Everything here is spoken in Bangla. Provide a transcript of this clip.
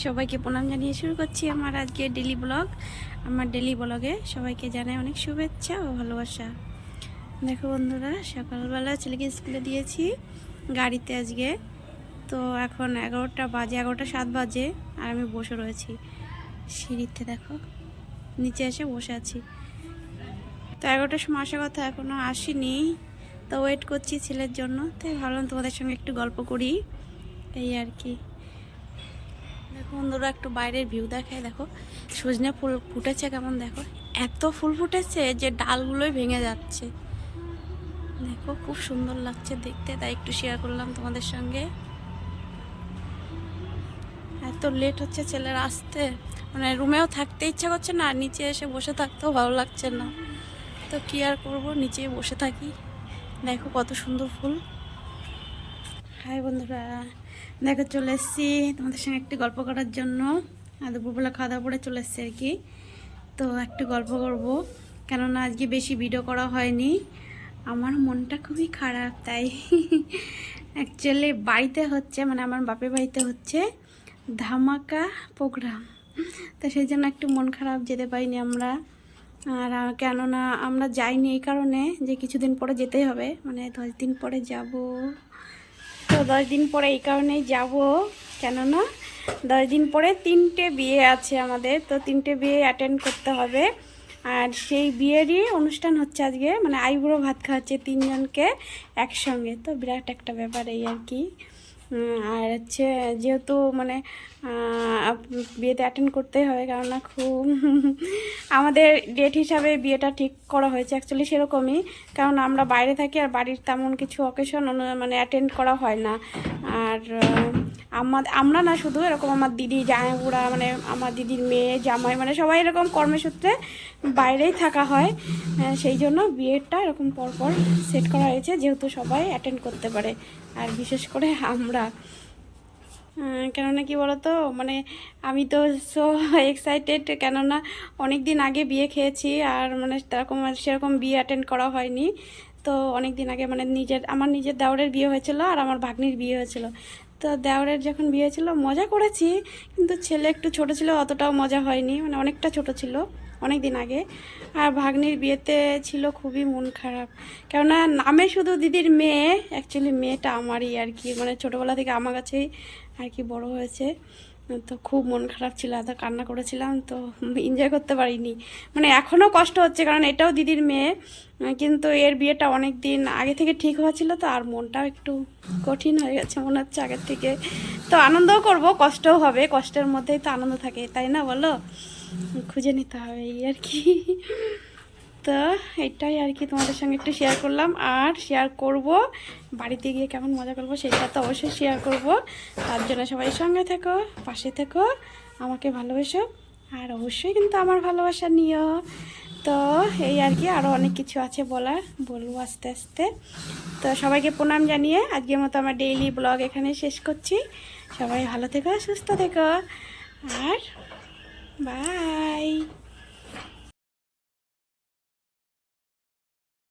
সবাইকে প্রণাম জানিয়ে শুরু করছি আমার আজকে ডেলি ব্লগ। আমার ডেলি ব্লগে সবাইকে জানাই অনেক শুভেচ্ছা ও ভালোবাসা। দেখো বন্ধুরা, সকালবেলা ছেলেকে স্কুলে দিয়েছি গাড়িতে আজকে। তো এখন 11টা বাজে, 11টা 7 বাজে, আর আমি বসে রয়েছি সিঁড়িতে। দেখো নিচে এসে বসে আছি। তো 11টার সময় আসার কথা, এখনও আসেনি। তো ওয়েট করছি ছেলের জন্য, তাই ভাবলাম তোমাদের সঙ্গে একটু গল্প করি, এই আর কি। দেখো বন্ধুরা, একটু বাইরের ভিউ দেখায়। দেখো সজনে ফুল ফুটেছে কেমন, দেখো এত ফুল ফুটেছে যে ডালগুলোই ভেঙে যাচ্ছে। দেখো খুব সুন্দর লাগছে দেখতে, তাই একটু শেয়ার করলাম তোমাদের সঙ্গে। এত লেট হচ্ছে ছেলের আসতে, মানে রুমেও থাকতে ইচ্ছা করছে না, আর নিচে এসে বসে থাকতেও ভালো লাগছে না। তো কি আর করবো, নিচেই বসে থাকি। দেখো কত সুন্দর ফুল। হাই বন্ধুরা, দেখো চলে এসেছি তোমাদের সঙ্গে একটু গল্প করার জন্য। আর দুপুরবেলা খাওয়া দাওয়া করে চলে এসেছি আর কি। তো একটু গল্প করব, কেননা আজকে বেশি ভিডিও করা হয়নি। আমার মনটা খুবই খারাপ, তাই অ্যাকচুয়ালি বাড়িতে হচ্ছে, মানে আমার বাপের বাড়িতে হচ্ছে ধামাকা প্রোগ্রাম। তো সেই জন্য একটু মন খারাপ, যেতে পারিনি আমরা। আর কেননা আমরা যাইনি এই কারণে যে কিছুদিন পরে যেতেই হবে, মানে 10 দিন পরে যাব। তো 10 দিন পরে এই কারণেই যাব, কেননা 10 দিন পরে 3টে বিয়ে আছে আমাদের। তো 3টে বিয়ে অ্যাটেন্ড করতে হবে, আর সেই বিয়েরই অনুষ্ঠান হচ্ছে আজকে, মানে আইবুড়ো ভাত খাওয়াচ্ছে 3জনকে একসঙ্গে। তো বিরাট একটা ব্যাপার, এই আর কি। আর হচ্ছে যেহেতু মানে বিয়েতে অ্যাটেন্ড করতেই হবে, কেননা খুব আমাদের ডেট হিসাবে বিয়েটা ঠিক করা হয়েছে অ্যাকচুয়ালি সেরকমই। কারণ আমরা বাইরে থাকি, আর বাড়ির তেমন কিছু অকেশন মানে অ্যাটেন্ড করা হয় না। আর আমরা না শুধু এরকম, আমার দিদি জামাইবুড়া, মানে আমার দিদির মেয়ে জামাই, মানে সবাই এরকম কর্মসূত্রে বাইরেই থাকা হয়। সেই জন্য বিয়েটা এরকম পরপর সেট করা হয়েছে, যেহেতু সবাই অ্যাটেন্ড করতে পারে, আর বিশেষ করে আমরা। কেননা কি বলতো, মানে আমি তো সো এক্সাইটেড, কেননা অনেক দিন আগে বিয়ে খেয়েছি, আর মানে সেরকম বিয়ে অ্যাটেন্ড করা হয়নি। তো অনেক দিন আগে মানে আমার নিজের দেওরের বিয়ে হয়েছিল, আর আমার ভাগ্নির বিয়ে হয়েছিল। তো দেওরের যখন বিয়ে ছিল মজা করেছি, কিন্তু ছেলে একটু ছোট ছিল, অতটাও মজা হয়নি, মানে অনেকটা ছোট ছিল, অনেক দিন আগে। আর ভাগ্নির বিয়েতে ছিল খুবই মন খারাপ, কেননা নামে শুধু দিদির মেয়ে, অ্যাকচুয়ালি মেয়েটা আমারই আর কি, মানে ছোটোবেলা থেকে আমার কাছেই আর কি বড় হয়েছে। তো খুব মন খারাপ ছিল, এত কান্না করেছিলাম, তো এনজয় করতে পারিনি। মানে এখনও কষ্ট হচ্ছে, কারণ এটাও দিদির মেয়ে, কিন্তু এর বিয়েটা অনেক দিন আগে থেকে ঠিক হয়েছিল, তো আর মনটাও একটু কঠিন হয়ে গেছে মনে হচ্ছে আগের থেকে। তো আনন্দও করব, কষ্টও হবে, কষ্টের মধ্যেই তো আনন্দ থাকে, তাই না বলো? খুঁজে নিতে হবে, এই আর কি। তো এটাই আর কি তোমাদের সঙ্গে একটু শেয়ার করলাম, আর শেয়ার করব বাড়িতে গিয়ে কেমন মজা করব সেটা তো অবশ্যই শেয়ার করব। তার জন্য সবাই সঙ্গে থেকো, পাশে থেকো, আমাকে ভালোবেসো, আর অবশ্যই কিন্তু আমার ভালোবাসা নিও। তো এই আর কি, আরও অনেক কিছু আছে বলার, বলবো আস্তে আস্তে। তো সবাইকে প্রণাম জানিয়ে আজকের মতো আমার ডেইলি ব্লগ এখানে শেষ করছি। সবাই ভালো থেকো, সুস্থ থেকো, আর বাই।